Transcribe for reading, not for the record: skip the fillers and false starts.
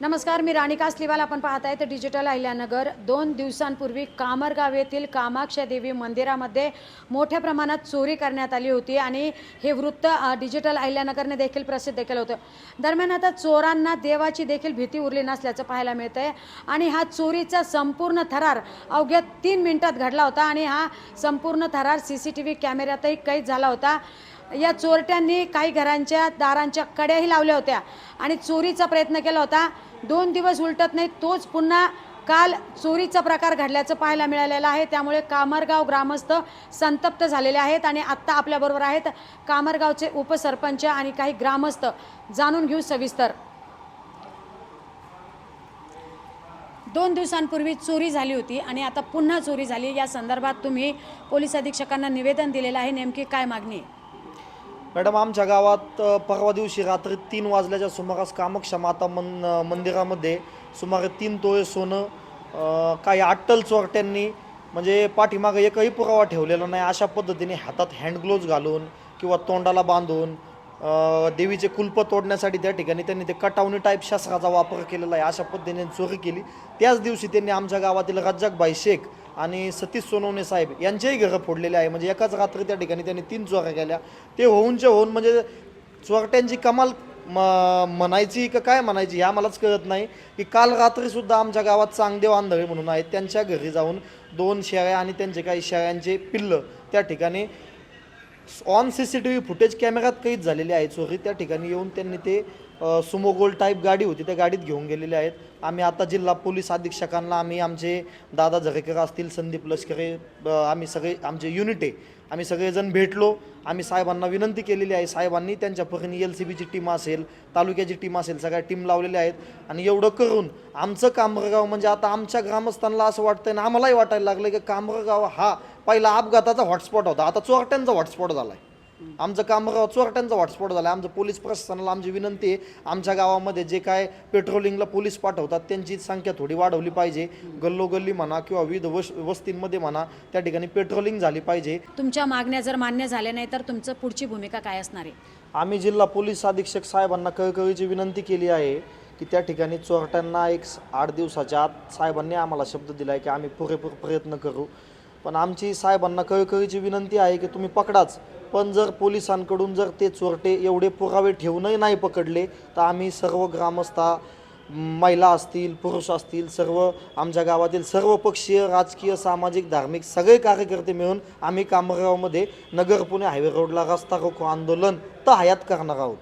नमस्कार, मी राणी कासलीवाल. आपण पाहत आहे डिजिटल अहिल्यानगर. 2 दिवसांपूर्वी कामरगाव येथील कामाक्षा देवी मंदिरामध्ये मोठ्या प्रमाणात चोरी करण्यात आली होती आणि हे वृत्त डिजिटल अहिल्यानगरने देखील प्रसिद्ध केलं होतं. दरम्यान आता चोरांना देवाची देखील भीती उरली नसल्याचं पाहायला मिळतंय आणि हा चोरीचा संपूर्ण थरार अवघ्या 3 मिनिटात घडला होता आणि हा संपूर्ण थरार CCTV कॅमेऱ्यातही कैद झाला होता. या चोरट्यांनी काही घरांच्या दारांच्या कड्याही लावल्या होत्या आणि चोरीचा प्रयत्न केला होता. 2 दिवस उलटत नाही तोच पुन्हा काल चोरीचा प्रकार घडल्याचं पाहायला मिळालेलं आहे. त्यामुळे कामरगाव ग्रामस्थ संतप्त झालेले आहेत आणि आत्ता आपल्याबरोबर आहेत कामरगावचे उपसरपंच आणि काही ग्रामस्थ. जाणून घेऊ सविस्तर. 2 दिवसांपूर्वी चोरी झाली होती आणि आता पुन्हा चोरी झाली. या संदर्भात तुम्ही पोलीस अधीक्षकांना निवेदन दिलेलं आहे. नेमकी काय मागणी आहे? मॅडम, आमच्या गावात परवा दिवशी रात्री 3 वाजल्याच्या सुमारास कामाक्षा माता मंदिरामध्ये सुमारे 3 तोळे सोनं काही अट्टल चोरट्यांनी, म्हणजे पाठीमागं एकही पुरावा ठेवलेला नाही अशा पद्धतीने हातात हँडग्लोव्ज घालून किंवा तोंडाला बांधून देवीचे कुलप तोडण्यासाठी त्या ठिकाणी त्यांनी ते कटावणी टाईप शस्त्राचा वापर केलेला आहे. अशा पद्धतीने चोरी केली. त्याच दिवशी त्यांनी आमच्या गावातील रज्जाकभाई शेख आणि सतीश सोनवणे साहेब यांचेही घरं फोडलेले आहे. म्हणजे एकाच रात्री त्या ठिकाणी त्यांनी 3 चोऱ्या केल्या. ते होऊनच्या होऊन म्हणजे चोरट्यांची कमाल म्हणायची का काय म्हणायची ह्या मलाच कळत नाही की काल रात्रीसुद्धा आमच्या गावात चांगदेव आंधळे म्हणून आहेत, त्यांच्या घरी जाऊन 2 शेळ्या आणि त्यांचे काही शेळ्यांचे पिल्लं त्या ठिकाणी ऑन CCTV फुटेज कॅमेऱ्यात कैद झालेली आहे चोरी. त्या ठिकाणी येऊन त्यांनी ते सुमो गोल्ड टाईप गाडी होती त्या गाडीत घेऊन गेलेले आहेत. आम्ही आता जिल्हा पोलीस अधीक्षकांना, आम्ही आमचे दादा झरेकर असतील, संदीप लष्करे, आम्ही सगळे आमचे युनिट आहे, आम्ही सगळेजण भेटलो. आम्ही साहेबांना विनंती केलेली आहे. साहेबांनी त्यांच्या परीने LCBची टीम असेल, तालुक्याची टीम असेल, सगळ्या टीम लावलेल्या आहेत. आणि एवढं करून आमचं कामरगाव म्हणजे आता आमच्या ग्रामस्थांना असं वाटतंय ना, आम्हालाही वाटायला लागलं की कामरगाव हा पहिला अपघाताचा हॉटस्पॉट होता, आता चोरट्यांचा हॉटस्पॉट झाला आहे. आमचं कामगाव चोरट्यांचा हॉटस्पॉट झाला आहे. आमचं पोलीस प्रशासनाला आमची विनंती आहे, आमच्या गावामध्ये जे काय पेट्रोलिंगला पोलीस पाठवतात त्यांची संख्या थोडी वाढवली पाहिजे. गल्लोगल्ली म्हणा किंवा विविध वस्तींमध्ये म्हणा त्या ठिकाणी पेट्रोलिंग झाली पाहिजे. तुमच्या मागण्या जर मान्य झाल्या नाही तर तुमचं पुढची भूमिका काय असणार आहे? आम्ही जिल्हा पोलीस अधीक्षक साहेबांना कळकळीची विनंती केली आहे की त्या ठिकाणी चोरट्यांना 8 दिवसाच्या आत, साहेबांनी आम्हाला शब्द दिला आहे की आम्ही पुरेपूर प्रयत्न करू. पण आमची साहेबांना कळकळीची विनंती आहे की तुम्ही पकडाच, पण जर पोलिसांकडून जर ते चोरटे एवढे पुरावे ठेवूनही नाही पकडले तर आम्ही सर्व ग्रामस्थ, महिला असतील, पुरुष असतील, सर्व आमच्या गावातील सर्व पक्षीय, राजकीय, सामाजिक, धार्मिक सगळे कार्यकर्ते मिळून आम्ही कामरगावमध्ये नगर पुणे हायवे रोडला रस्ता रोको आंदोलन तर हयात करणार आहोत.